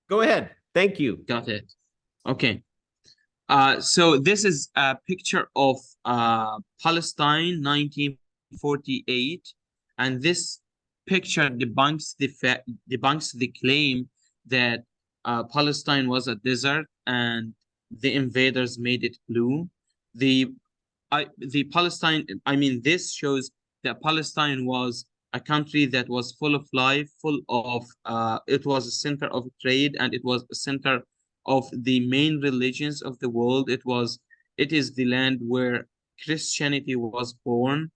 Go ahead. Thank you. Got it. Okay. So this is a picture of Palestine 1948, and this picture debunks the claim that Palestine was a desert and the invaders made it blue. The this shows that Palestine was a country that was full of life, full of it was a center of trade, and it was a center of the main religions of the world. It is the land where Christianity was born,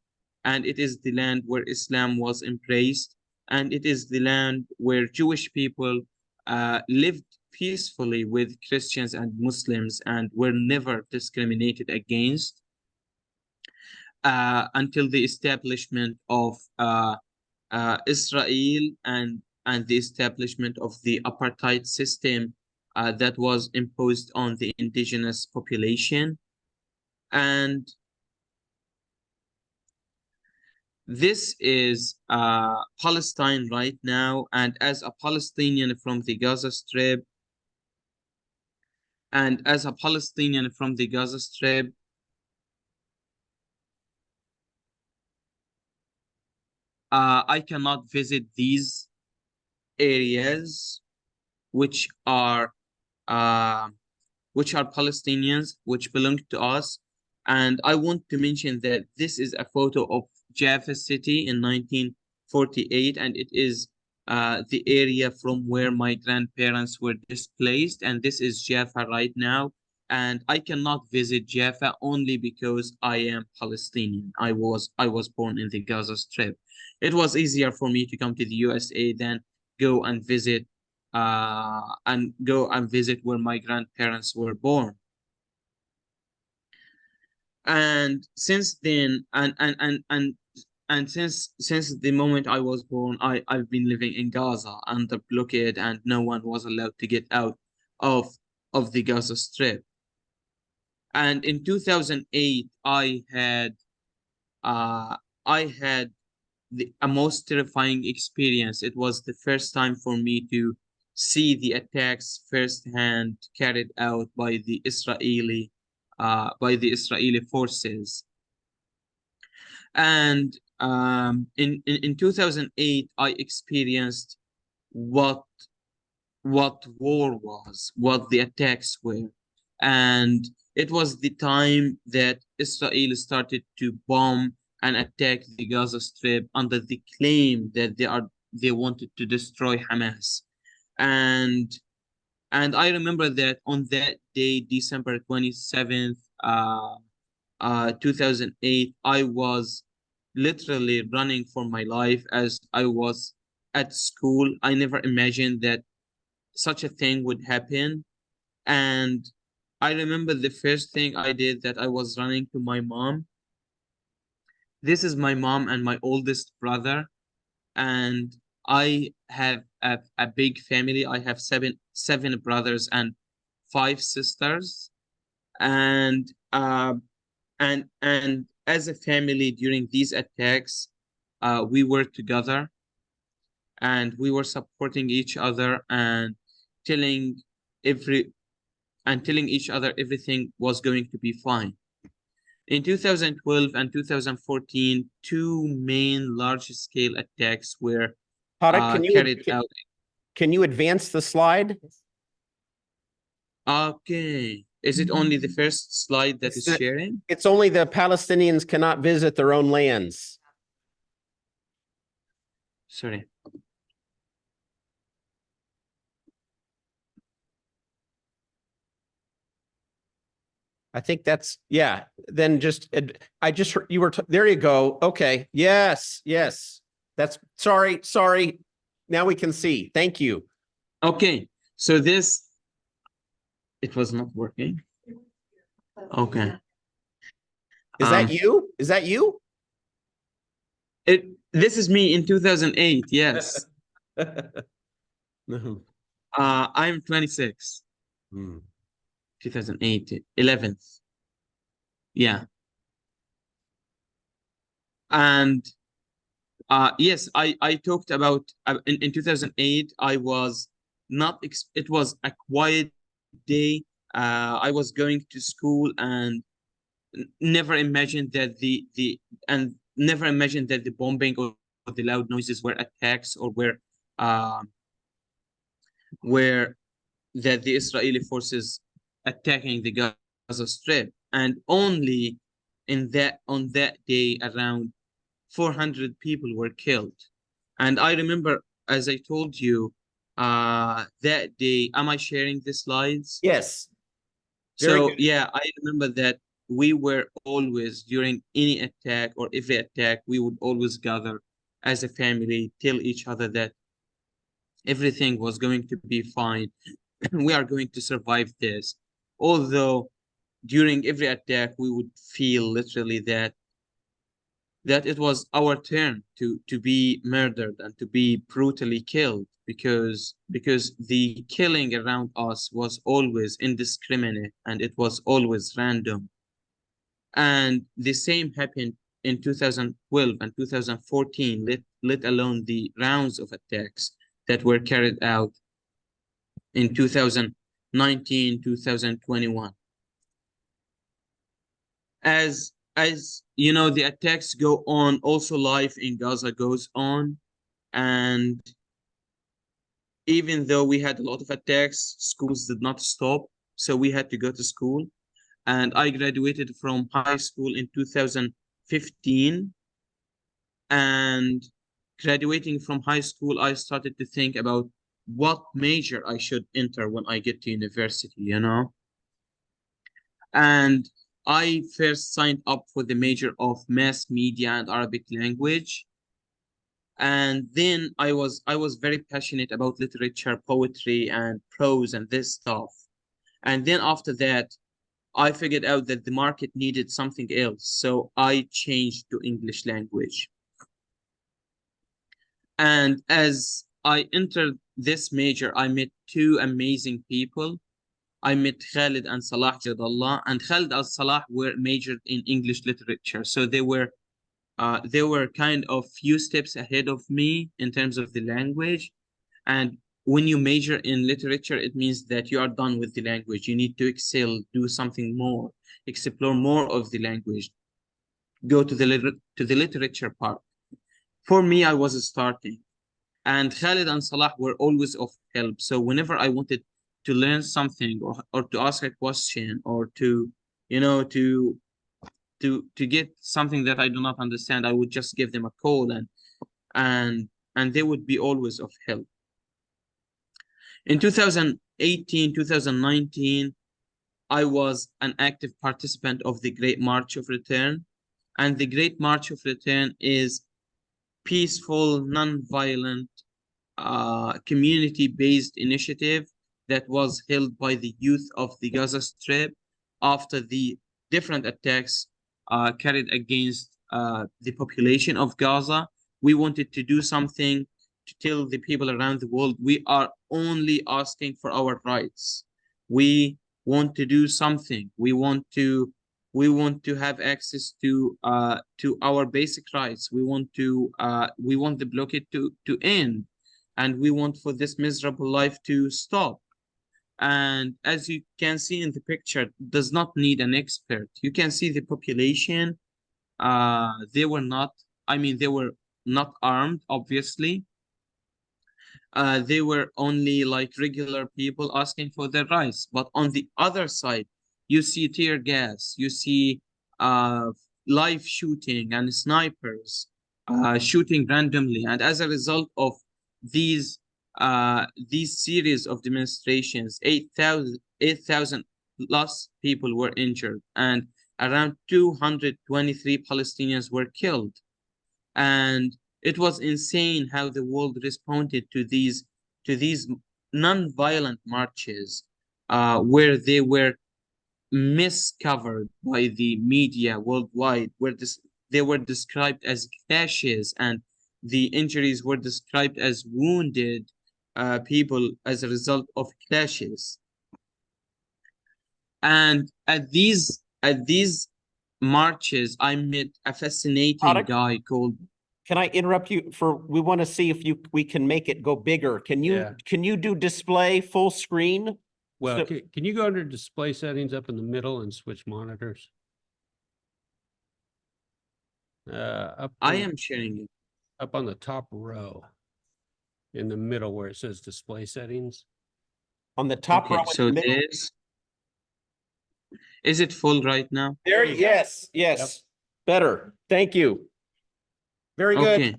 and it is the land where Islam was embraced, and it is the land where Jewish people lived peacefully with Christians and Muslims and were never discriminated against until the establishment of Israel and the establishment of the apartheid system that was imposed on the indigenous population. And this is Palestine right now. And as a Palestinian from the Gaza Strip, I cannot visit these areas, which are uh, Palestinians, which belong to us. And I want to mention that this is a photo of Jaffa City in 1948, and it is the area from where my grandparents were displaced. And this is Jaffa right now. And I cannot visit Jaffa only because I am Palestinian. I was born in the Gaza Strip. It was easier for me to come to the USA than go and visit where my grandparents were born. And since then, and since the moment I was born, I've been living in Gaza under blockade, and no one was allowed to get out of the Gaza Strip. And in 2008, uh, I had a most terrifying experience. It was the first time for me to see the attacks firsthand carried out by the Israeli forces. And in 2008, I experienced what war was, what the attacks were. And it was the time that Israel started to bomb and attack the Gaza Strip under the claim that they wanted to destroy Hamas. And I remember that on that day, December 27th, 2008, I was literally running for my life as I was at school. I never imagined that such a thing would happen. And I remember the first thing I did that I was running to my mom. This is my mom and my oldest brother. And I have a big family. I have seven brothers and five sisters. And as a family during these attacks, we were together and we were supporting each other and telling every telling each other everything was going to be fine. In 2012 and 2014, two main large-scale attacks were Tarek, carried out. can you advance the slide? Okay. Is it only the first slide that is sharing? It's only the Palestinians cannot visit their own lands. Sorry. I think that's, yeah. Then you were, there you go. Okay. Yes. Sorry. Now we can see. Thank you. Okay. So it was not working. Okay. Is that you? Is that you? This is me in 2008. Yes. I'm 26. 2008, 11th. Yeah. And yes, I talked about in 2008, I was it was a quiet day. I was going to school and never imagined that never imagined that the bombing or the loud noises were attacks, or uh, were that the Israeli forces attacking the Gaza Strip. And only on that day, around 400 people were killed. And I remember, as I told you, that day, am I sharing the slides? Yes. Very So good. yeah, I remember that we were always, during any attack or every attack, we would always gather as a family, tell each other that everything was going to be fine. We are going to survive this. Although during every attack, we would feel literally that it was our turn to be murdered and to be brutally killed, because the killing around us was always indiscriminate and it was always random. And the same happened in 2012 and 2014, let alone the rounds of attacks that were carried out in 2019, 2021. As you know, the attacks go on, also life in Gaza goes on. And even though we had a lot of attacks, schools did not stop, so we had to go to school. And I graduated from high school in 2015. And graduating from high school, I started to think about what major I should enter when I get to university, you know? And I first signed up for the major of mass media and Arabic language. And then I was very passionate about literature, poetry, and prose and this stuff. And then after that, I figured out that the market needed something else. So I changed to English language. And as I entered this major, I met two amazing people. I met Khalid and Salah Jadallah, and Khalid and Salah were majored in English literature. So they were kind of few steps ahead of me in terms of the language. And when you major in literature, it means that you are done with the language. You need to excel, do something more, explore more of the language, go to the literature part. For me, I was starting. And Khalid and Salah were always of help. So whenever I wanted to learn something, or to ask a question, or to, you know, to get something that I do not understand, I would just give them a call, and they would be always of help. In 2018, 2019, I was an active participant of the Great March of Return. And the Great March of Return is peaceful, non-violent, community-based initiative that was held by the youth of the Gaza Strip after the different attacks carried against the population of Gaza. We wanted to do something to tell the people around the world we are only asking for our rights. We want to do something. We want to have access to our basic rights. We want the blockade to end, and we want for this miserable life to stop. And as you can see in the picture, does not need an expert. You can see the population. They were not, I mean, they were not armed, obviously. They were only like regular people asking for their rights. But on the other side, you see tear gas, you see uh, live shooting and snipers shooting randomly. And as a result of these series of demonstrations, 8,000 plus people were injured, and around 223 Palestinians were killed. And it was insane how the world responded to these non-violent marches, where they were miscovered by the media worldwide, where they were described as clashes, and the injuries were described as wounded people as a result of clashes. And at these marches, I met a fascinating Product. guy called. can I interrupt you we want to see if we can make it go bigger. Can Yeah. you do display full screen? Well, So- can you go under display settings up in the middle and switch monitors? I am sharing it. Up on the top row in the middle where it says display settings. On the top row Okay, in the so middle. this is it full right now? There, yes, yes. Better. Thank you. Very good. Okay.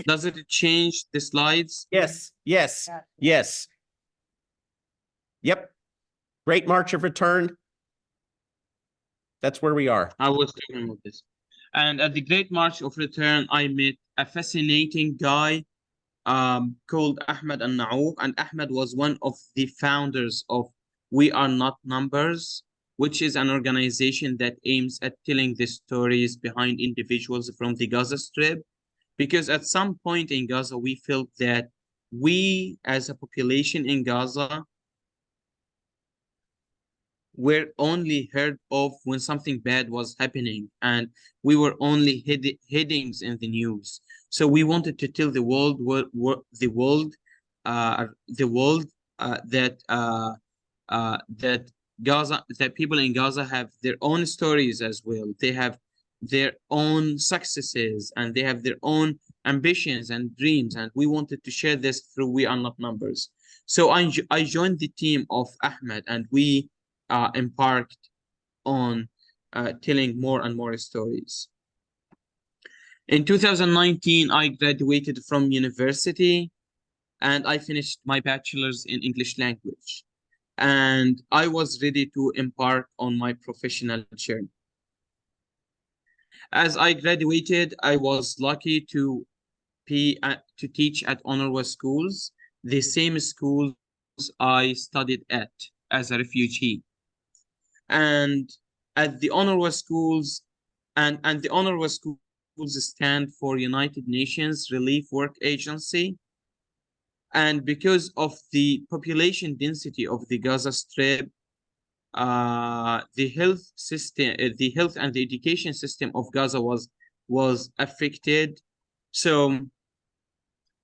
Does it change the slides? Yes, yes, yes. Yep. Great March of Return. That's where we are. I was talking about this. And at the Great March of Return, I met a fascinating guy called Ahmed Al-Naouf. And Ahmed was one of the founders of We Are Not Numbers, which is an organization that aims at telling the stories behind individuals from the Gaza Strip. Because at some point in Gaza, we felt that we, as a population in Gaza, were only heard of when something bad was happening, and we were only headings in the news. So we wanted to tell the world that Gaza, that people in Gaza have their own stories as well. They have their own successes and they have their own ambitions and dreams, and we wanted to share this through We Are Not Numbers. So I joined the team of Ahmed, and we embarked on telling more and more stories. In 2019, I graduated from university and I finished my bachelor's in English language. And I was ready to embark on my professional journey. As I graduated, I was lucky to teach at UNRWA schools, the same schools I studied at as a refugee. And at the UNRWA schools, and the UNRWA schools stand for United Nations Relief Work Agency. And because of the population density of the Gaza Strip, the health system, the health and the education system of Gaza was affected. So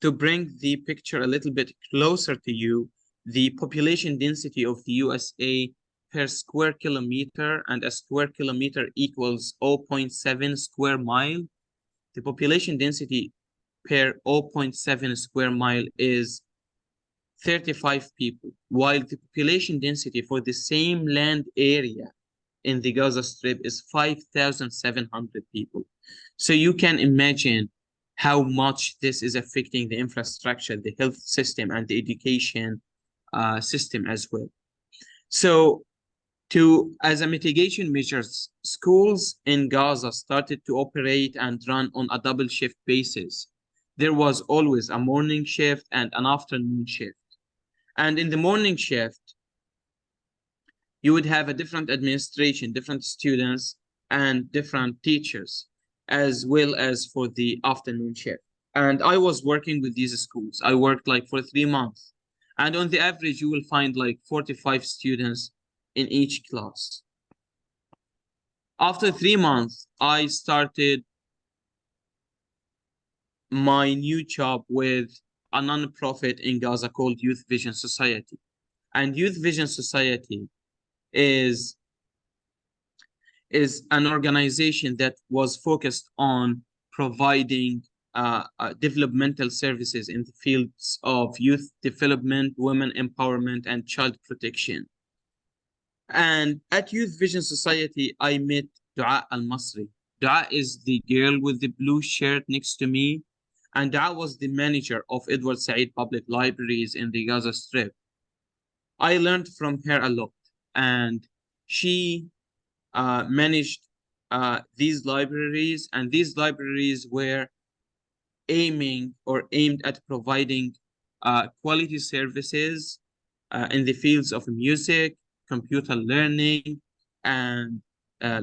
to bring the picture a little bit closer to you, the population density of the USA per square kilometer, and a square kilometer equals 0.7 square mile. The population density per 0.7 square mile is 35 people, while the population density for the same land area in the Gaza Strip is 5,700 people. So you can imagine how much this is affecting the infrastructure, the health system, and the education system as well. So as a mitigation measures, schools in Gaza started to operate and run on a double shift basis. There was always a morning shift and an afternoon shift. And in the morning shift, you would have a different administration, different students, and different teachers, as well as for the afternoon shift. And I was working with these schools. I worked like for 3 months. And on the average, you will find like 45 students in each class. After 3 months, I started my new job with a nonprofit in Gaza called Youth Vision Society. And Youth Vision Society is an organization that was focused on providing developmental services in the fields of youth development, women empowerment, and child protection. And at Youth Vision Society, I met Dua Al-Masri. Dua is the girl with the blue shirt next to me. And Dua was the manager of Edward Said Public Libraries in the Gaza Strip. I learned from her a lot. And she managed these libraries. And these libraries were aimed at providing quality services in the fields of music, computer learning, and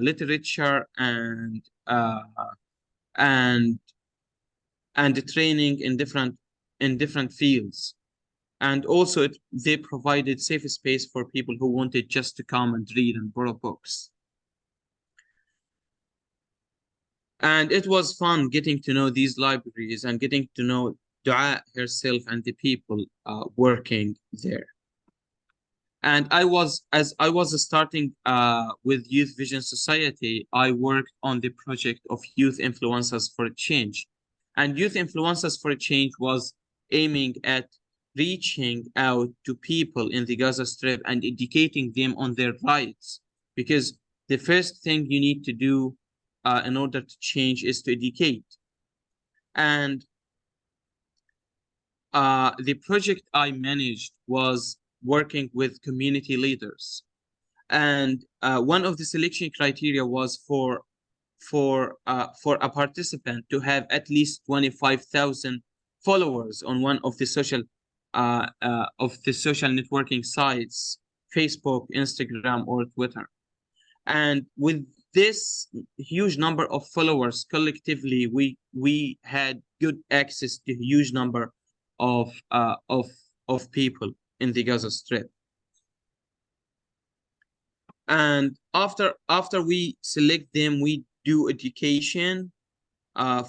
literature, and training in different fields. And also they provided safe space for people who wanted just to come and read and borrow books. And it was fun getting to know these libraries and getting to know Dua herself and the people working there. And as I was starting with Youth Vision Society, I worked on the project of Youth Influencers for Change. And Youth Influencers for Change was aiming at reaching out to people in the Gaza Strip and educating them on their rights. Because the first thing you need to do in order to change is to educate. And the project I managed was working with community leaders. And one of the selection criteria was for a participant to have at least 25,000 followers on one of the social networking sites, Facebook, Instagram, or Twitter. And with this huge number of followers collectively, we had good access to a huge number of people in the Gaza Strip. And after we select them, we do education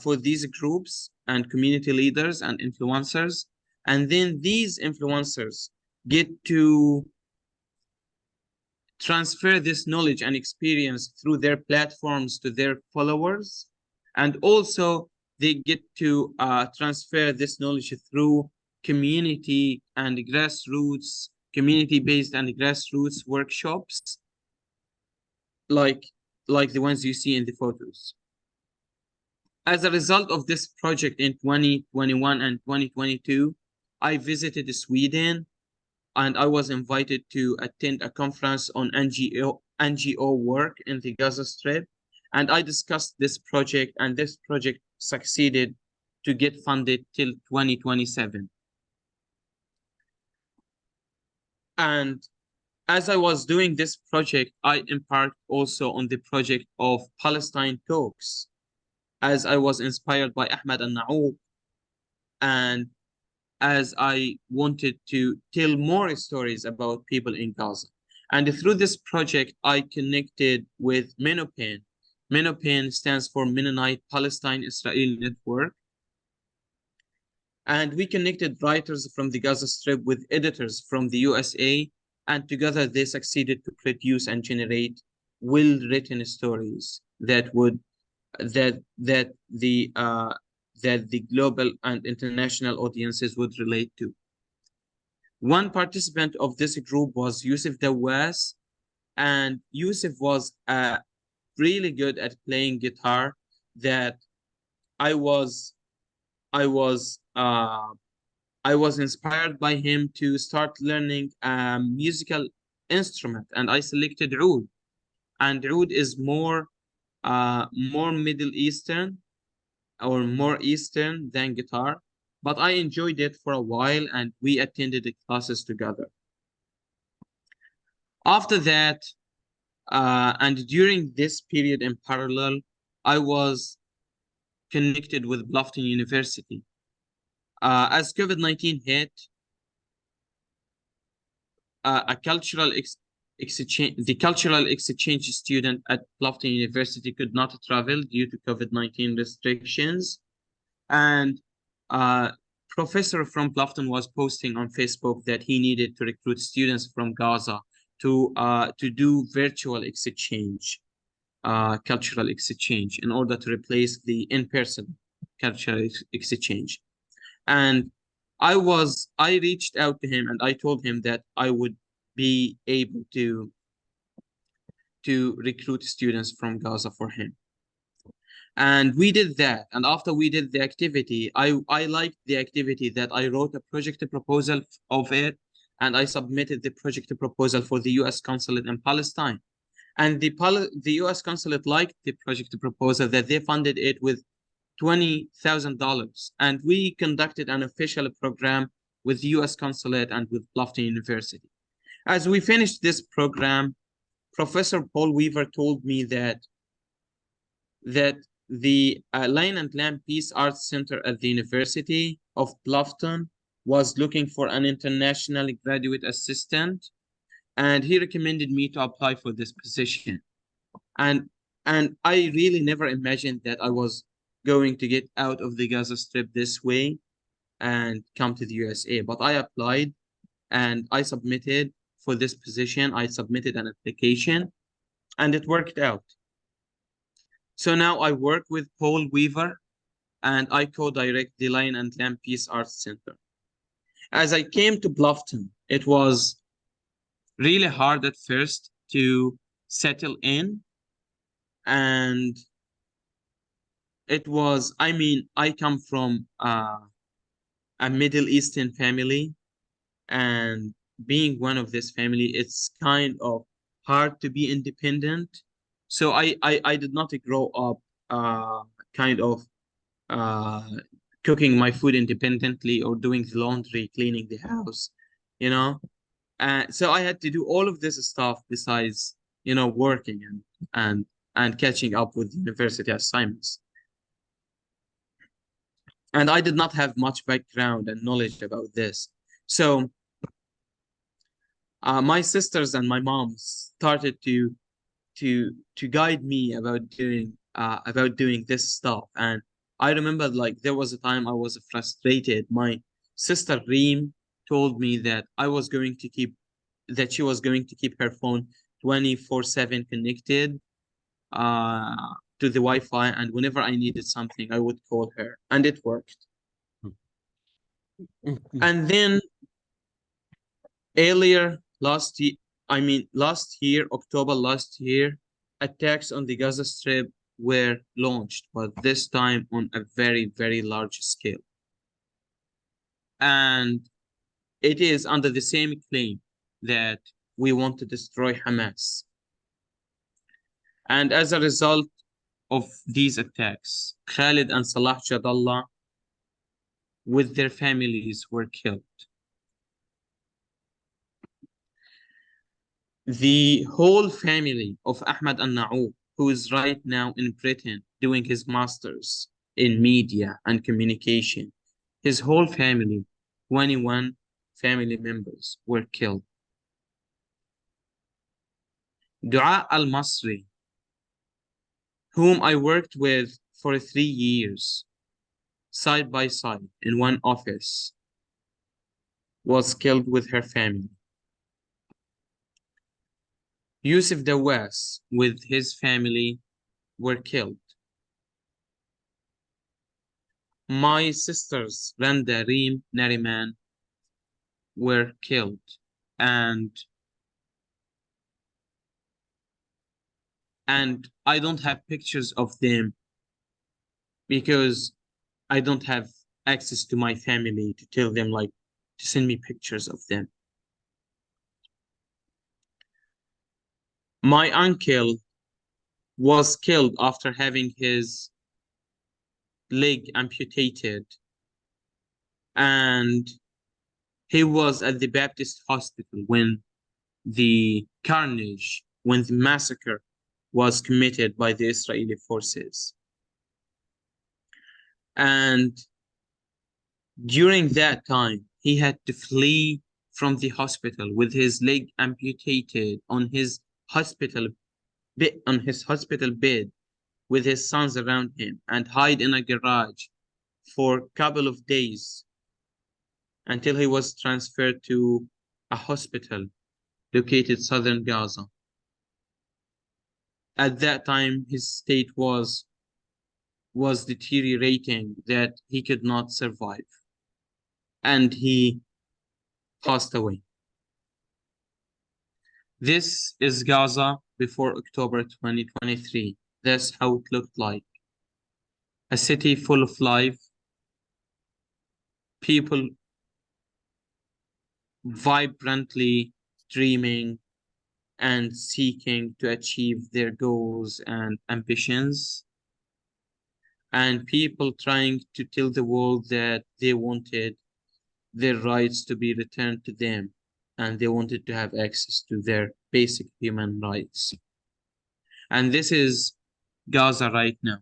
for these groups and community leaders and influencers. And then these influencers get to transfer this knowledge and experience through their platforms to their followers. And also they get to transfer this knowledge through community-based and grassroots workshops like the ones you see in the photos. As a result of this project in 2021 and 2022, I visited Sweden, and I was invited to attend a conference on NGO work in the Gaza Strip. And I discussed this project, and this project succeeded to get funded till 2027. And as I was doing this project, I embarked also on the project of Palestine Talks, as I was inspired by Ahmed al-Na'oub, and as I wanted to tell more stories about people in Gaza. And through this project, I connected with MENOPAN. MENOPAN stands for Mennonite Palestine Israel Network. And we connected writers from the Gaza Strip with editors from the USA, and together they succeeded to produce and generate well-written stories that the global and international audiences would relate to. One participant of this group was Yusuf Dawas, and Yusuf was really good at playing guitar. That I was inspired by him to start learning a musical instrument, and I selected oud. And oud is more Middle Eastern or more Eastern than guitar, but I enjoyed it for a while, and we attended the classes together. After that, and during this period in parallel, I was connected with Bluffton University. As COVID-19 hit, the cultural exchange student at Bluffton University could not travel due to COVID-19 restrictions. And professor from Bluffton was posting on Facebook that he needed to recruit students from Gaza to do virtual exchange, cultural exchange, in order to replace the in-person cultural exchange. And I reached out to him and I told him that I would be able to recruit students from Gaza for him. And we did that. And after we did the activity, I liked the activity that I wrote a project proposal of it, and I submitted the project proposal for the US consulate in Palestine. And the US consulate liked the project proposal, that they funded it with $20,000. And we conducted an official program with the US consulate and with Bluffton University. As we finished this program, Professor Paul Weaver told me that the Lion and Lamb Peace Arts Center at the University of Bluffton was looking for an international graduate assistant, and he recommended me to apply for this position. And And I really never imagined that I was going to get out of the Gaza Strip this way and come to the USA. But I applied and I submitted for this position. I submitted an application and it worked out. So now I work with Paul Weaver and I co-direct the Lion and Lamb Peace Arts Center. As I came to Bluffton, it was really hard at first to settle in. And it was, I mean, I come from a Middle Eastern family, and being one of this family, it's kind of hard to be independent. So I did not grow up kind of uh, cooking my food independently or doing the laundry, cleaning the house, you know. So I had to do all of this stuff besides, you know, working and and catching up with university assignments. And I did not have much background and knowledge about this. So my sisters and my mom started to guide me about doing this stuff. And I remember, like, there was a time I was frustrated. My sister Reem told me that she was going to keep her phone 24/7 connected to the Wi-Fi, and whenever I needed something, I would call her, and it worked. And then earlier last year, October last year, attacks on the Gaza Strip were launched, but this time on a very, very large scale. And it is under the same claim that we want to destroy Hamas. And as a result of these attacks, Khalid and Salah Jadallah with their families were killed. The whole family of Ahmad al-Na'oub, who is right now in Britain doing his master's in media and communication, his whole family, 21 family members, were killed. Dua al-Masri, whom I worked with for 3 years, side by side in one office, was killed with her family. Yusuf Dawas with his family were killed. My sisters, Randa, Reem, Nariman, were killed. And I don't have pictures of them because I don't have access to my family to tell them, like, to send me pictures of them. My uncle was killed after having his leg amputated, and he was at the Baptist hospital when the massacre was committed by the Israeli forces. And during that time, he had to flee from the hospital with his leg amputated on his hospital bed with his sons around him, and hide in a garage for a couple of days until he was transferred to a hospital located southern Gaza. At that time, his state was deteriorating, that he could not survive, and he passed away. This is Gaza before October 2023. That's how it looked like. A city full of life, people vibrantly dreaming and seeking to achieve their goals and ambitions, and people trying to tell the world that they wanted their rights to be returned to them, and they wanted to have access to their basic human rights. And this is Gaza right now.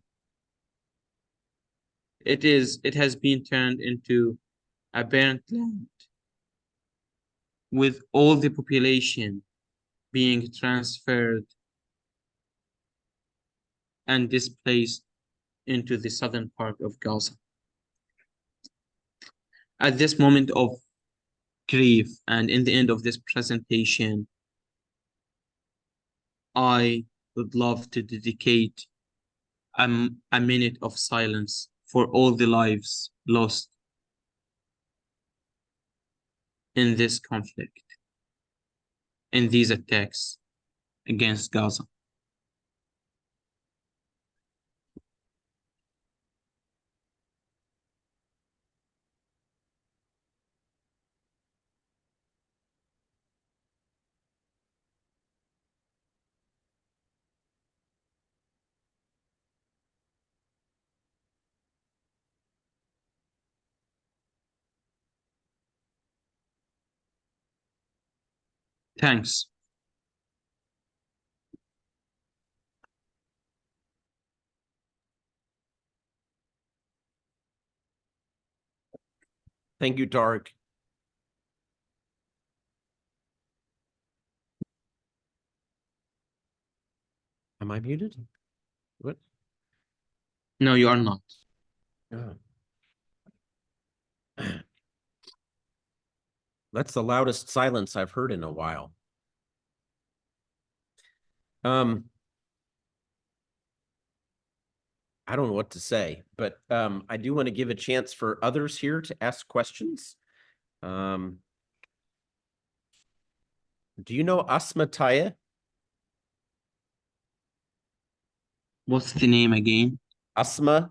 It has been turned into a burnt land, with all the population being transferred and displaced into the southern part of Gaza. At this moment of grief and in the end of this presentation, I would love to dedicate a minute of silence for all the lives lost in this conflict, in these attacks against Gaza. Thanks. Thank you, Tariq. Am I muted? What? No, you are not. Oh. That's the loudest silence I've heard in a while. I don't know what to say, but I do want to give a chance for others here to ask questions. Do you know Asma Taya? What's the name again? Asma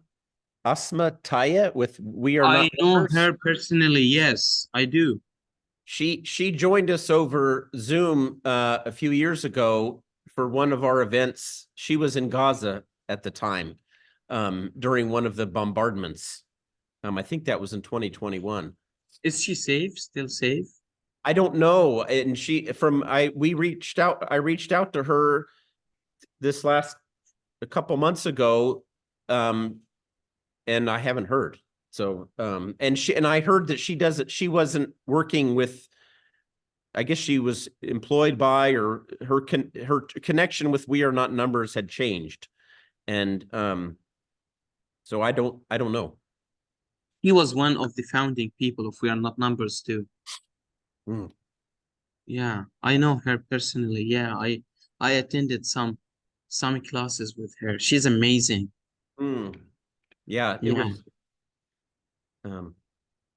Taya with We Are I Not know Numbers? her personally. Yes, I do. She joined us over Zoom a few years ago for one of our events. She was in Gaza at the time during one of the bombardments. I think that was in 2021. Is she safe? Still safe? I don't know. And I reached out to her a couple months ago, and I haven't heard. So, and I heard that she wasn't working with, I guess she was employed by, or her connection with We Are Not Numbers had changed. And, so I don't know. He was one of the founding people of We Are Not Numbers too. Mm. Yeah, I know her personally. Yeah, I attended some classes with her. She's amazing. Mm. Yeah, it Yeah. was.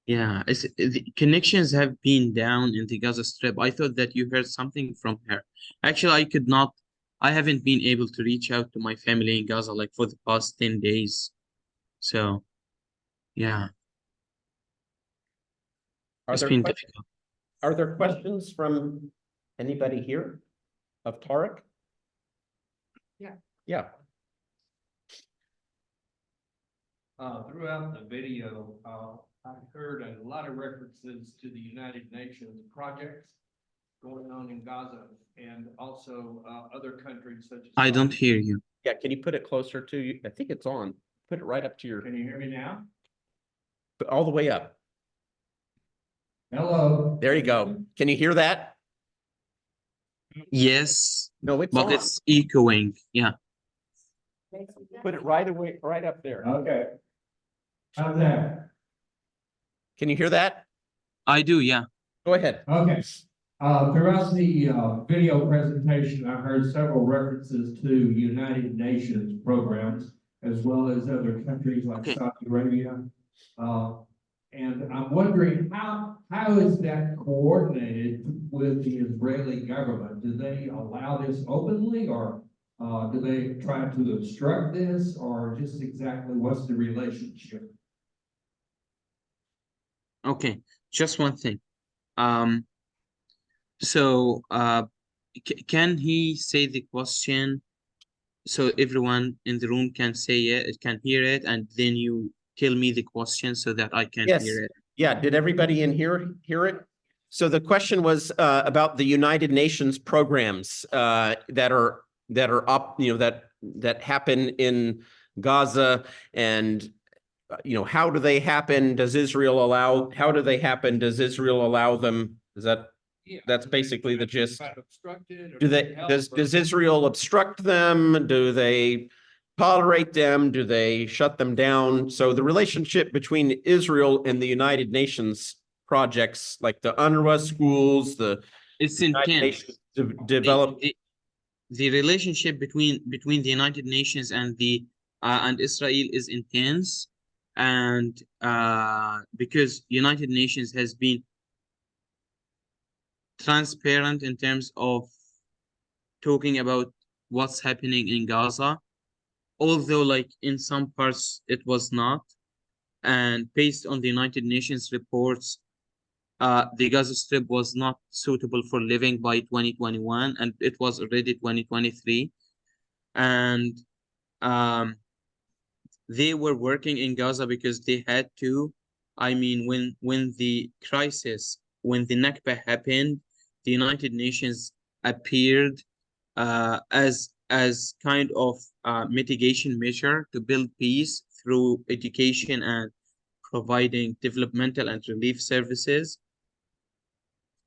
Yeah, the connections have been down in the Gaza Strip. I thought that you heard something from her. Actually, I haven't been able to reach out to my family in Gaza like for the past 10 days. So, yeah, it's been difficult. Are there questions from anybody here of Tariq? Yeah. Yeah. Throughout the video, I heard a lot of references to the United Nations projects going on in Gaza and also other countries such as. I don't hear you. Yeah, can you put it closer to you? I think it's on. Put it right up to Can you hear me now? all the way up. Hello. There you go. Can you hear that? Yes, No, it's but on. it's echoing. Yeah. Put it right up there. Okay. How's that? Can you hear that? I do, yeah. Go ahead. Okay. Throughout the video presentation, I heard several references to United Nations programs as well as other countries like Okay. Saudi Arabia. And I'm wondering how is that coordinated with the Israeli government? Do they allow this openly, or do they try to obstruct this, or just exactly what's the relationship? Okay, just one thing. So can he say the question so everyone in the room can say it, can hear it, and then you tell me the question so that I can Yes. hear it? Yeah. Did everybody in here hear it? So the question was about the United Nations programs that are up, that happen in Gaza, and how do they happen? How do they happen? Does Israel allow them? That's basically the gist. Does Israel obstruct them? Do they tolerate them? Do they shut them down? So the relationship between Israel and the United Nations projects, like the UNRWA schools, the It's United intense. Nations develop. The relationship between the United Nations and the and Israel is intense, and because United Nations has been transparent in terms of talking about what's happening in Gaza, although like in some parts it was not, and based on the United Nations reports, the Gaza Strip was not suitable for living by 2021, and it was already 2023. And they were working in Gaza because they had to. I mean, when the crisis, when the Nakba happened, the United Nations appeared as kind of mitigation measure to build peace through education and providing developmental and relief services,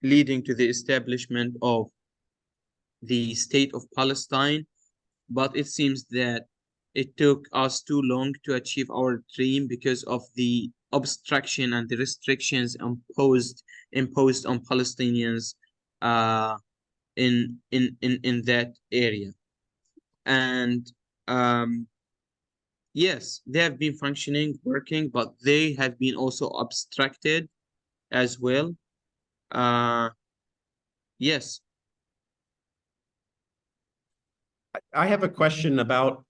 leading to the establishment of the state of Palestine. But it seems that it took us too long to achieve our dream because of the obstruction and the restrictions imposed on Palestinians in that area. And yes, they have been functioning, working, but they have been also obstructed as well. Yes. I have a question about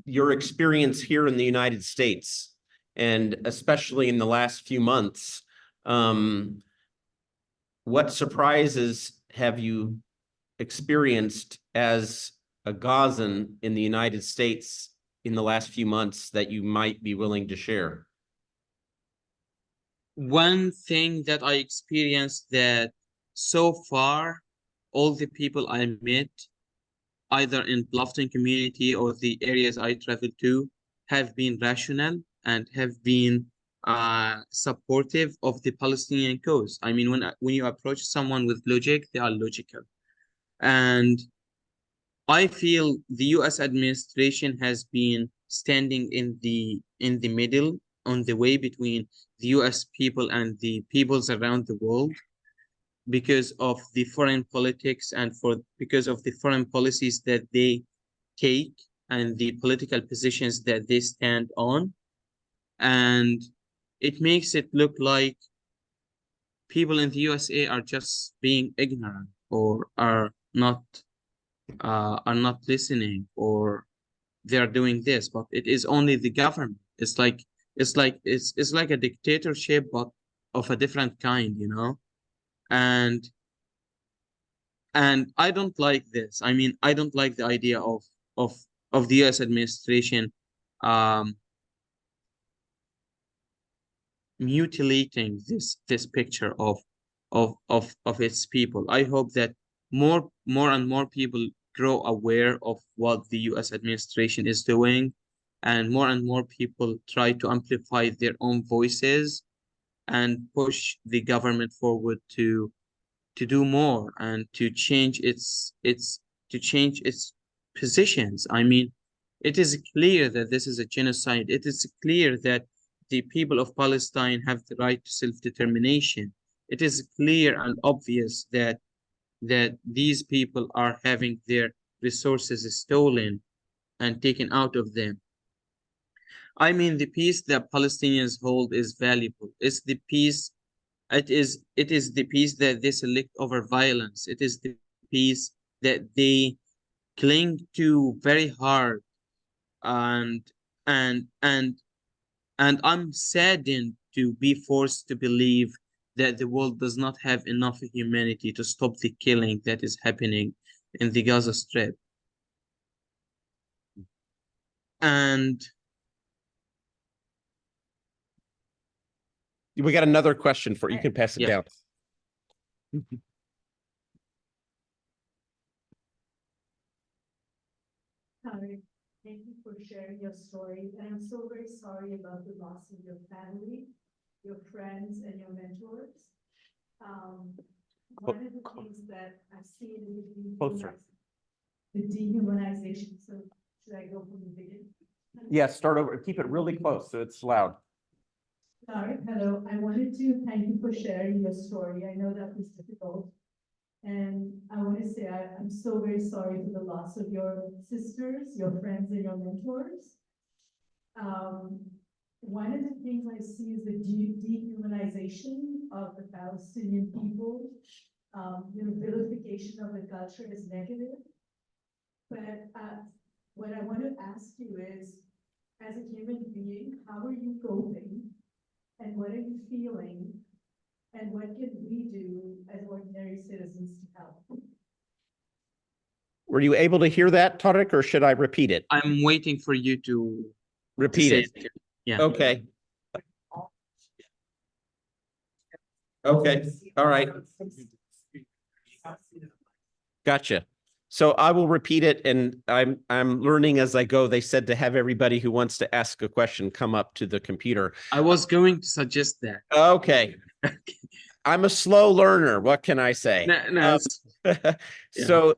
your experience here in the United States, and especially in the last few months. What surprises have you experienced as a Gazan in the United States in the last few months that you might be willing to share? One thing that I experienced that so far, all the people I met, either in Bluffton community or the areas I traveled to, have been rational and have been supportive of the Palestinian cause. I mean, when you approach someone with logic, they are logical. And I feel the US administration has been standing in the middle on the way between the US people and the peoples around the world because of the foreign politics and because of the foreign policies that they take and the political positions that they stand on. And it makes it look like people in the USA are just being ignorant or are not listening, or they're doing this, but it is only the government. It's like a dictatorship, but of a different kind, you know? And I don't like this. I mean, I don't like the idea of the US administration mutilating this picture of its people. I hope that more and more people grow aware of what the US administration is doing, and more people try to amplify their own voices and push the government forward to do more and to change its positions. I mean, it is clear that this is a genocide. It is clear that the people of Palestine have the right to self-determination. It is clear and obvious that these people are having their resources stolen and taken out of them. I mean, the peace that Palestinians hold is valuable. It's the peace. It is the peace that they select over violence. It is the peace that they cling to very hard. And I'm saddened to be forced to believe that the world does not have enough humanity to stop the killing that is happening in the Gaza Strip. And We got another question for you. You can pass it yeah. down. Hi, thank you for sharing your story. And I'm so very sorry about the loss of your family, your friends, and your mentors. One of the things that I've seen in the Closer. dehumanization, so Should I go from the beginning? Yeah, start over. Keep it really close so it's loud. Sorry, hello. I wanted to thank you for sharing your story. I know that was difficult. And I want to say I'm so very sorry for the loss of your sisters, your friends, and your mentors. One of the things I see is the dehumanization of the Palestinian people. Vilification of the culture is negative. But what I want to ask you is, as a human being, how are you coping? And what are you feeling? And what can we do as ordinary citizens to help? Were you able to hear that, Tariq, or should I repeat it? I'm waiting for you to Repeat say it. it. Yeah. Okay. Okay. All right. Gotcha. So I will repeat it, and I'm learning as I go. They said to have everybody who wants to ask a question come up to the computer. I was going to suggest that. Okay. I'm a slow learner. What can I say? No, So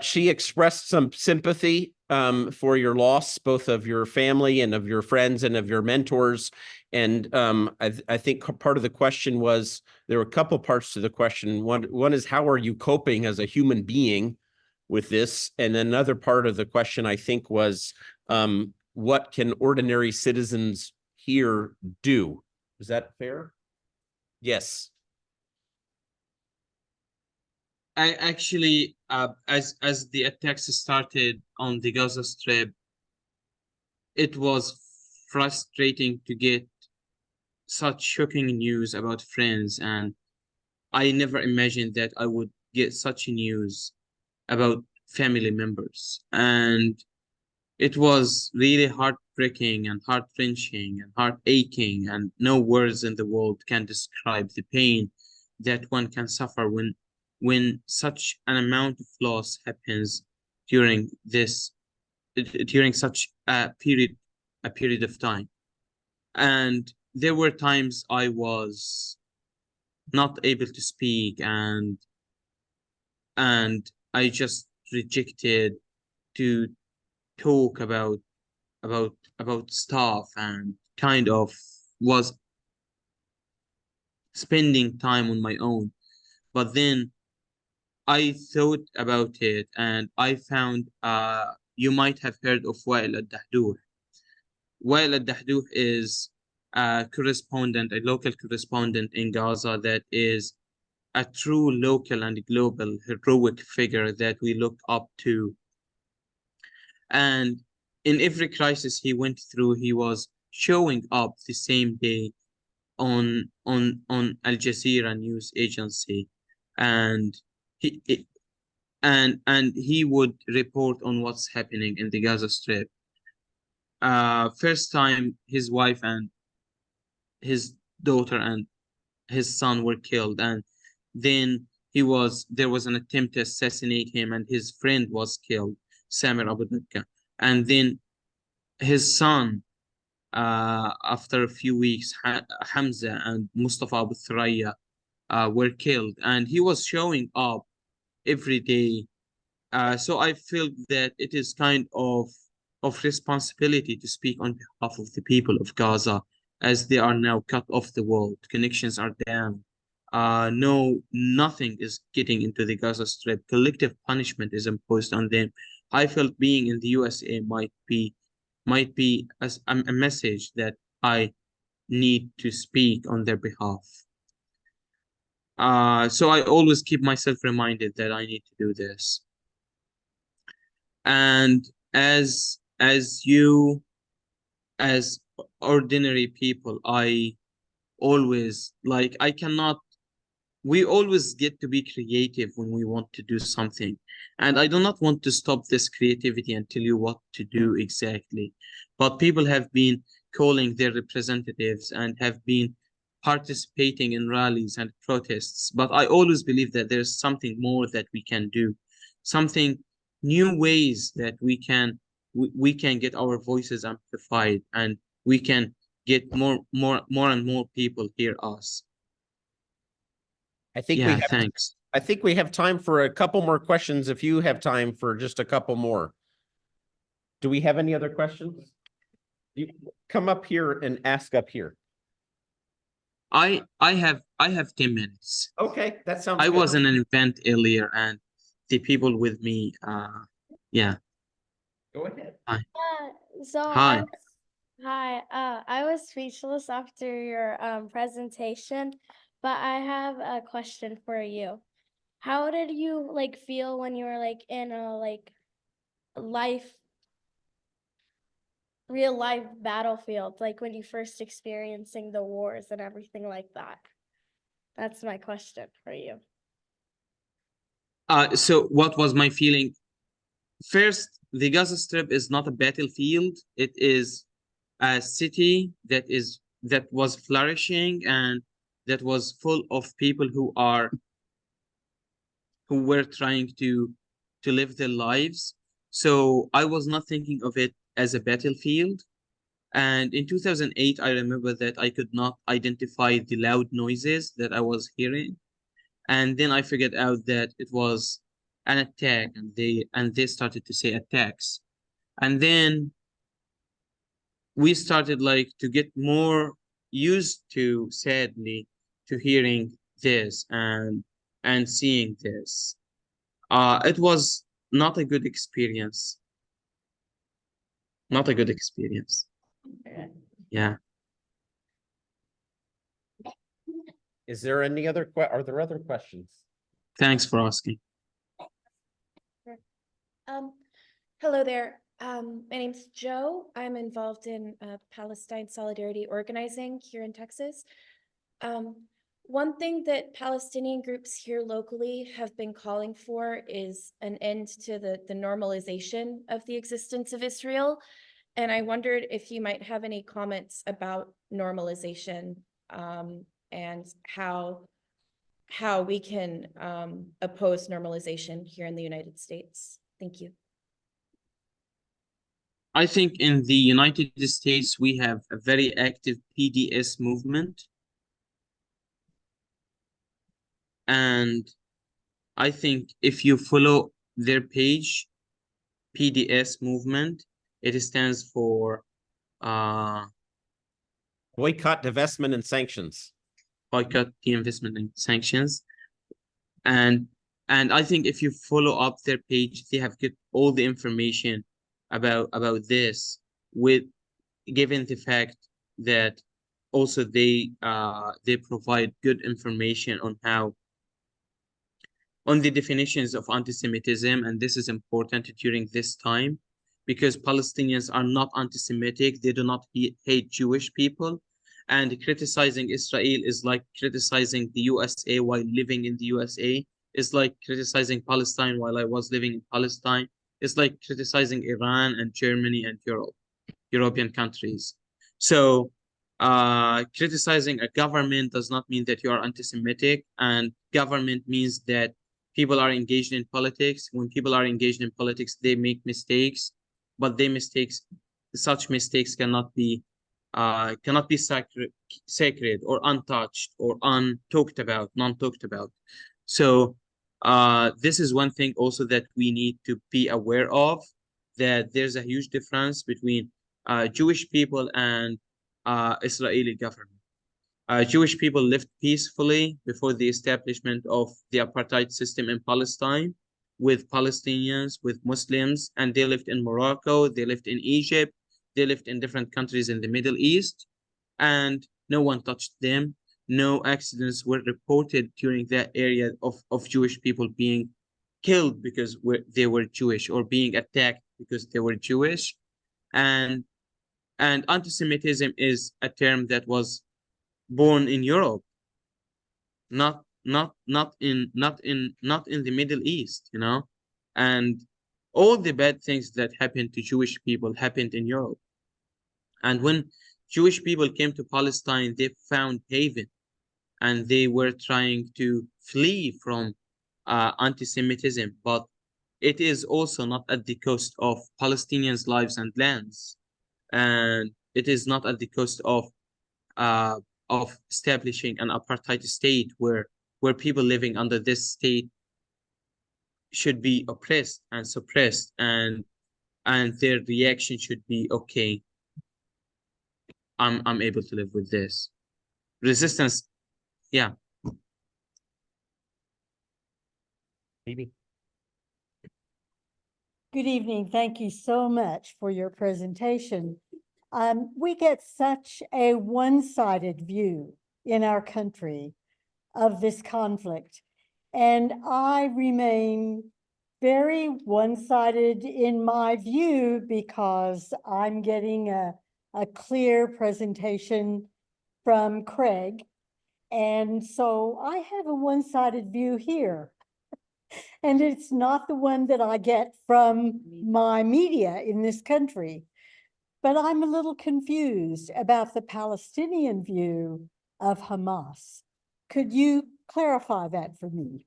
she expressed some sympathy for your loss, both of your family and of your friends and of your mentors. And I think part of the question was, there were a couple parts to the question. One is, how are you coping as a human being with this? And another part of the question, I think, was, what can ordinary citizens here do? Is that fair? Yes. I actually, as the attacks started on the Gaza Strip, it was frustrating to get such shocking news about friends, and I never imagined that I would get such news about family members. And it was really heartbreaking and heart-wrenching and heart-aching, and no words in the world can describe the pain that one can suffer when such an amount of loss happens during such a period of time. And there were times I was not able to speak, and I just rejected to talk about stuff, and kind of was spending time on my own. But then I thought about it, and I found you might have heard of Wael al-Dahduh. Wael al-Dahduh is a local correspondent in Gaza that is a true local and global heroic figure that we look up to. And in every crisis he went through, he was showing up the same day on Al Jazeera news agency, and he he would report on what's happening in the Gaza Strip. First time his wife and his daughter and his son were killed, and then there was an attempt to assassinate him, and his friend was killed, Samir Abu Dakka. And then his son, after a few weeks, Hamza and Mustafa Abu Thuraya were killed, and he was showing up every day. So I feel that it is kind of responsibility to speak on behalf of the people of Gaza, as they are now cut off the world. Connections are down. Nothing is getting into the Gaza Strip. Collective punishment is imposed on them. I felt being in the USA might be as a message that I need to speak on their behalf. So I always keep myself reminded that I need to do this. And as ordinary people, we always get to be creative when we want to do something. And I do not want to stop this creativity and tell you what to do exactly. But people have been calling their representatives and have been participating in rallies and protests. But I always believe that there's something more that we can do, something new ways that we can get our voices amplified, and we can get more and more people hear us. I think thanks. I think we have time for a couple more questions if you have time for just a couple more. Do we have any other questions? You come up here and ask up here. I have 10 minutes. Okay, that sounds I good. was in an event earlier and the people with me, yeah. Go ahead. So Hi. I was speechless after your presentation, but I have a question for you. How did you like feel when you were like in a like real life battlefield, like when you first experiencing the wars and everything like that? That's my question for you. So what was my feeling? First, the Gaza Strip is not a battlefield. It is a city that was flourishing and that was full of people who were trying to live their lives. So I was not thinking of it as a battlefield. And in 2008, I remember that I could not identify the loud noises that I was hearing. And then I figured out that it was an attack, and they started to say attacks. And then we started like to get more used to, sadly, to hearing this and seeing this. It was not a good experience. Not a good experience. Yeah. Is there any other are there other questions? Thanks for asking. Hello there. My name's Joe. I'm involved in Palestine Solidarity Organizing here in Texas. One thing that Palestinian groups here locally have been calling for is an end to the normalization of the existence of Israel. And I wondered if you might have any comments about normalization and how we can oppose normalization here in the United States. Thank you. I think in the United States, we have a very active PDS movement. And I think if you follow their page, PDS movement, it stands for Boycott, divestment, and sanctions. boycott, de-investment, and sanctions. And I think if you follow up their page, they have get all the information about this, with given the fact that also they provide good information on the definitions of anti-Semitism, and this is important during this time because Palestinians are not anti-Semitic. They do not hate Jewish people, and criticizing Israel is like criticizing the USA while living in the USA. It's like criticizing Palestine while I was living in Palestine. It's like criticizing Iran and Germany and European countries. So criticizing a government does not mean that you are anti-Semitic, and government means that people are engaged in politics. When people are engaged in politics, they make mistakes, but such mistakes cannot be sacred or untouched or non-talked about. So this is one thing also that we need to be aware of, that there's a huge difference between Jewish people and Israeli government. Jewish people lived peacefully before the establishment of the apartheid system in Palestine, with Palestinians, with Muslims, and they lived in Morocco, they lived in Egypt, they lived in different countries in the Middle East, and no one touched them. No accidents were reported during that area of Jewish people being killed because they were Jewish, or being attacked because they were Jewish. And anti-Semitism is a term that was born in Europe, not in the Middle East, you know. And all the bad things that happened to Jewish people happened in Europe. And when Jewish people came to Palestine, they found haven, and they were trying to flee from anti-Semitism. But it is also not at the cost of Palestinians' lives and lands, and it is not at the cost of establishing an apartheid state where people living under this state should be oppressed and suppressed. And and their reaction should be okay. I'm able to live with this. Resistance, yeah. Maybe. Good evening. Thank you so much for your presentation. We get such a one-sided view in our country of this conflict. And I remain very one-sided in my view because I'm getting a clear presentation from Craig. And so I have a one-sided view here. And it's not the one that I get from my media in this country. But I'm a little confused about the Palestinian view of Hamas. Could you clarify that for me?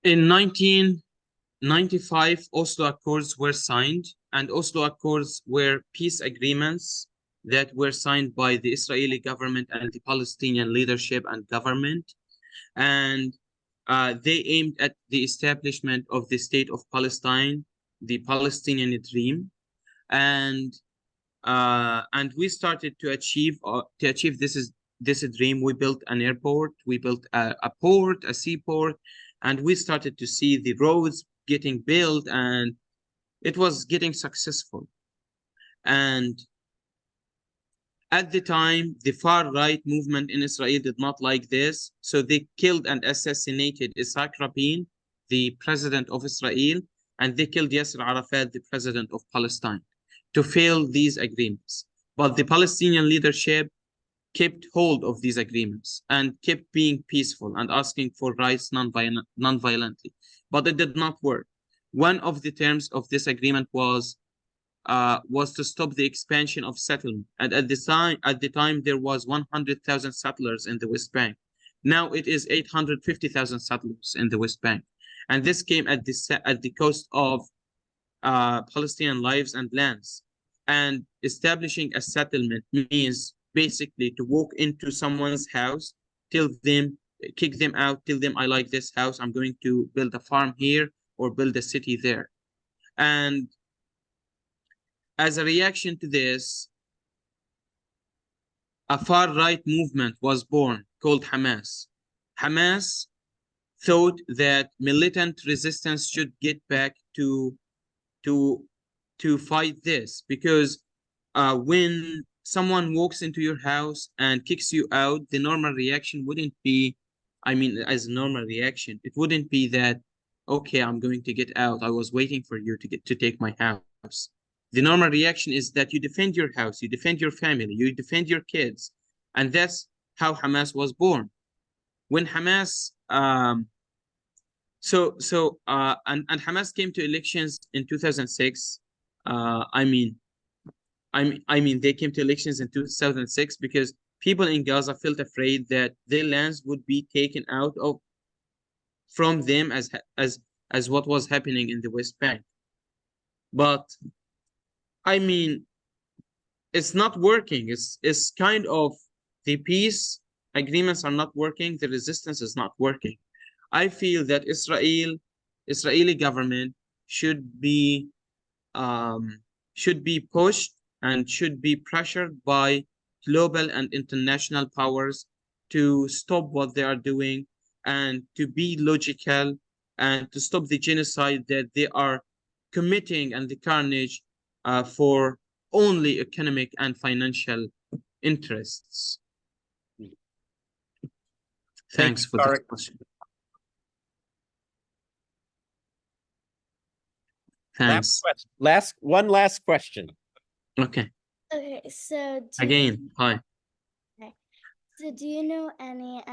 In 1995, Oslo Accords were signed, and Oslo Accords were peace agreements that were signed by the Israeli government and the Palestinian leadership and government. And they aimed at the establishment of the state of Palestine, the Palestinian dream, and we started to achieve this dream. We built an airport, we built a port, a seaport, and we started to see the roads getting built, and it was getting successful. And at the time, the far-right movement in Israel did not like this, so they killed and assassinated Isaac Rabin, the president of Israel, and they killed Yasser Arafat, the president of Palestine, to fail these agreements. But the Palestinian leadership kept hold of these agreements and kept being peaceful and asking for rights non-violently. But it did not work. One of the terms of this agreement was to stop the expansion of settlement. And at the time there was 100,000 settlers in the West Bank. Now it is 850,000 settlers in the West Bank. And this came at the cost of Palestinian lives and lands. And establishing a settlement means basically to walk into someone's house, kick them out, tell them, I like this house, I'm going to build a farm here or build a city there. And as a reaction to this, a far-right movement was born called Hamas. Hamas thought that militant resistance should get back to fight this, because when someone walks into your house and kicks you out, the normal reaction wouldn't be, as a normal reaction, it wouldn't be that, okay, I'm going to get out, I was waiting for you to take my house. The normal reaction is that you defend your house, you defend your family, you defend your kids. And that's how Hamas was born. When Hamas, and Hamas came to elections in 2006. They came to elections in 2006 because people in Gaza felt afraid that their lands would be taken out from them as what was happening in the West Bank. But it's not working. It's kind of, the peace agreements are not working. The resistance is not working. I feel that Israeli government should be pushed and should be pressured by global and international powers to stop what they are doing and to be logical and to stop the genocide that they are committing and the carnage for only economic and financial interests. Thanks for the question. Thanks. One last question. Okay. Okay, so Again, hi. So do you know any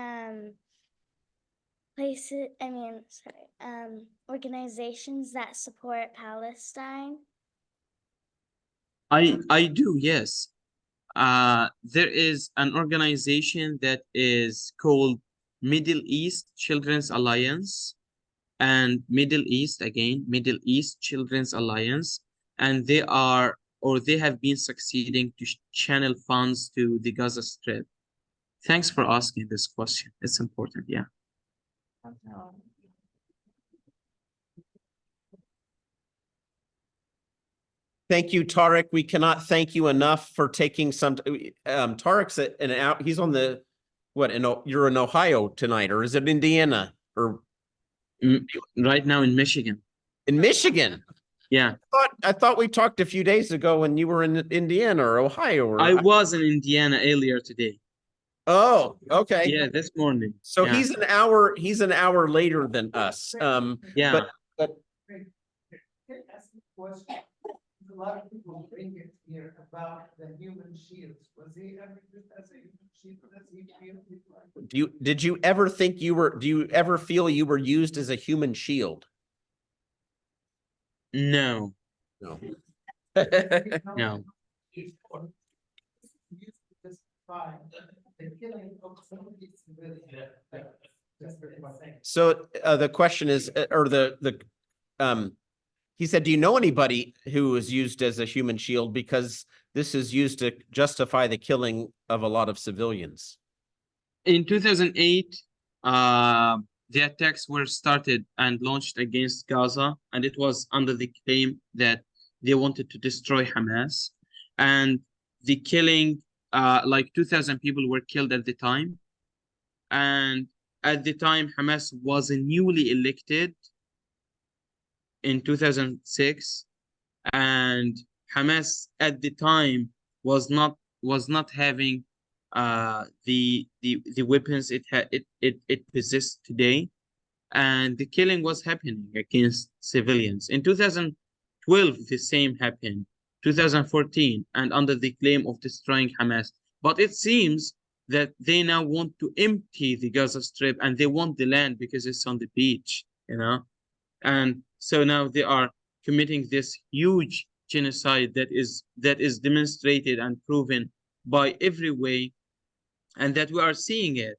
organizations that support Palestine? I do, yes. There is an organization that is called Middle East Children's Alliance, and Middle East Children's Alliance, and they have been succeeding to channel funds to the Gaza Strip. Thanks for asking this question. It's important, yeah. Thank you, Tariq. We cannot thank you enough for taking some, Tariq's he's on the, you're in Ohio tonight, or is it Indiana, or Right now in Michigan. in Michigan? Yeah, I thought we talked a few days ago when you were in Indiana or Ohio, or. I was in Indiana earlier today. Oh, okay. Yeah, this morning. So Yeah. he's an hour later than us. Yeah. But A lot of people bring it here about the human shields. Was he ever used as a human shield? Does he feel did you ever think do you ever feel you were used as a human shield? No. No. No. used to justify the killing of somebody's civilian? Just for my sake. So the question is, he said, do you know anybody who was used as a human shield? Because this is used to justify the killing of a lot of civilians. In 2008, the attacks were started and launched against Gaza, and it was under the claim that they wanted to destroy Hamas. And the killing, like 2,000 people were killed at the time. And at the time, Hamas was newly elected in 2006, and Hamas at the time was not having the weapons it possessed today, and the killing was happening against civilians. In 2012, the same happened. 2014, and under the claim of destroying Hamas. But it seems that they now want to empty the Gaza Strip, and they want the land because it's on the beach, you know. And so now they are committing this huge genocide that is demonstrated and proven by every way, and that we are seeing it.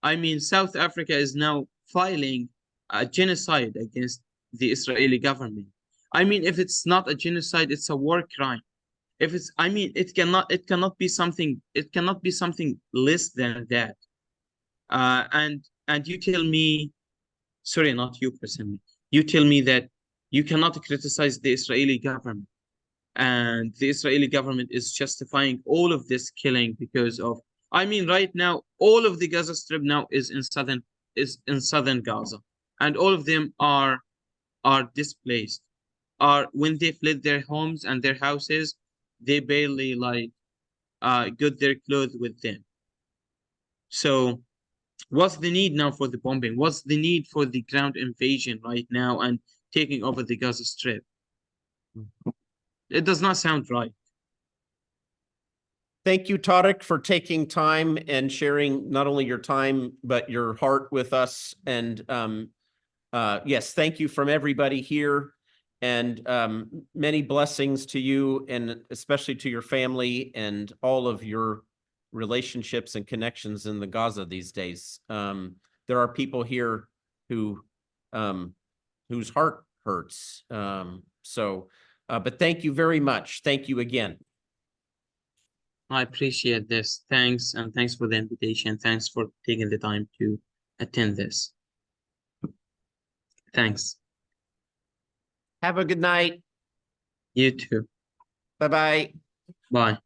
I mean, South Africa is now filing a genocide against the Israeli government. I mean, if it's not a genocide, it's a war crime. If it's, I mean, it cannot be something less than that. And you tell me, sorry, not you personally, you tell me that you cannot criticize the Israeli government, and the Israeli government is justifying all of this killing because of, I mean, right now, all of the Gaza Strip now is in southern Gaza, and all of them are displaced. When they fled their homes and their houses, they barely got their clothes with them. So what's the need now for the bombing? What's the need for the ground invasion right now and taking over the Gaza Strip? It does not sound right. Thank you, Tariq, for taking time and sharing not only your time, but your heart with us. And yes, thank you from everybody here. And many blessings to you, and especially to your family and all of your relationships and connections in the Gaza these days. There are people here who whose heart hurts. But thank you very much. Thank you again. I appreciate this. Thanks, and thanks for the invitation. Thanks for taking the time to attend this. Thanks. Have a good night. You too. Bye-bye. Bye.